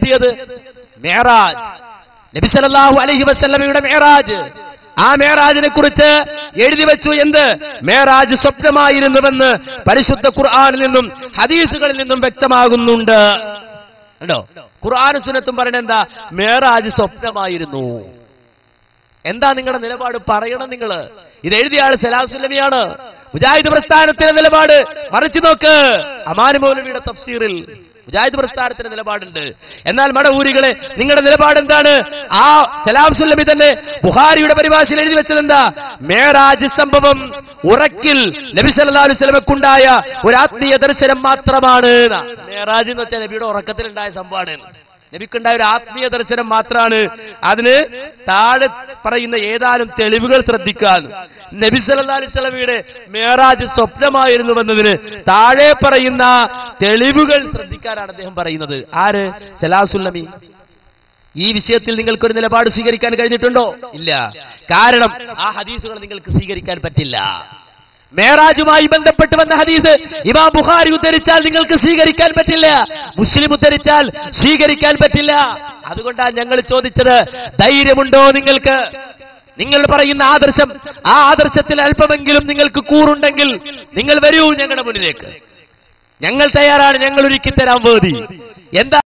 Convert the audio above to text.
കിട്ടിയത്? മിഅ്റാജ്, നബി സല്ലല്ലാഹു അലൈഹി വസല്ലമയുടെ മിഅ്റാജ്. ആ മിഅ്റാജിനെ കുറിച്ച് എഴുതി വെച്ചു. എന്ത്? മിഅ്റാജ് സ്വപ്നമായിരുന്നുവെന്ന് പരിശുദ്ധ ഖുർആനിൽ നിന്നും ഹദീസുകളിൽ നിന്നും വ്യക്തമാകുന്നുണ്ട്. കണ്ടോ? ഖുർആനും സുന്നത്തും പറയുന്നത് എന്താ? മിഅ്റാജ് സ്വപ്നമായിരുന്നു. എന്താ നിങ്ങളുടെ നിലപാട്? പറയണം നിങ്ങൾ. ഇത് എഴുതിയ ആൾ സലാഹു സുല്ലമിയാണ്. മുജാഹിദ് പ്രസ്ഥാനത്തിന്റെ നിലപാട് മറിച്ചു നോക്ക്. അമാനി മൗലവിയുടെ തഫ്സീറിൽ മുജാഹിദ് പ്രസ്ഥാനത്തിന്റെ നിലപാടുണ്ട്. എന്നാൽ മടവൂരികളെ, നിങ്ങളുടെ നിലപാട് എന്താണ്? ആ സലാം സുല്ലമി തന്നെ ബുഖാരിയുടെ പരിഭാഷയിൽ എഴുതി വെച്ചത് എന്താ? മിഅ്റാജ് സംഭവം ഉറക്കിൽ നബി സല്ലല്ലാഹു അലൈഹി വസല്ലമക്കുണ്ടായ ഒരു ആത്മീയ ദർശനം മാത്രമാണ്. മിഅ്റാജ് എന്ന് വെച്ചാൽ നബിയുടെ ഉറക്കത്തിൽ ഉണ്ടായ സംഭവമാണ്. നബിക്കുണ്ടായ ഒരു ആത്മീയ ദർശനം മാത്രമാണ്. അതിന് താഴെ പറയുന്ന ഏതാനും തെളിവുകൾ ശ്രദ്ധിക്കാൻ. നബി സല്ലല്ലാഹു അലൈഹി വസല്ലമയുടെ മിഅ്റാജ് സ്വപ്നമായിരുന്നുവെന്നതിന് താഴെ പറയുന്ന തെളിവുകൾ ശ്രദ്ധിക്കാനാണ് അദ്ദേഹം പറയുന്നത്. ആര്? സലാഹു സുല്ലമി. ഈ വിഷയത്തിൽ നിങ്ങൾക്കൊരു നിലപാട് സ്വീകരിക്കാൻ കഴിഞ്ഞിട്ടുണ്ടോ? ഇല്ല. കാരണം ആ ഹദീസുകൾ നിങ്ങൾക്ക് സ്വീകരിക്കാൻ പറ്റില്ല. മേറാജുമായി ബന്ധപ്പെട്ട് വന്ന ഹദീസ് ഇമാം ബുഖാരി ഉദ്ധരിച്ചാൽ നിങ്ങൾക്ക് സ്വീകരിക്കാൻ പറ്റില്ല, മുസ്ലിം ഉദ്ധരിച്ചാൽ സ്വീകരിക്കാൻ പറ്റില്ല. അതുകൊണ്ടാണ് ഞങ്ങൾ ചോദിച്ചത്, ധൈര്യമുണ്ടോ നിങ്ങൾക്ക്? നിങ്ങൾ പറയുന്ന ആദർശം, ആ ആദർശത്തിൽ അല്പമെങ്കിലും നിങ്ങൾക്ക് കൂറുണ്ടെങ്കിൽ നിങ്ങൾ വരൂ ഞങ്ങളുടെ മുന്നിലേക്ക്. ഞങ്ങൾ തയ്യാറാണ്, ഞങ്ങൾ ഒരുക്കി തരാൻ വേദി. എന്താ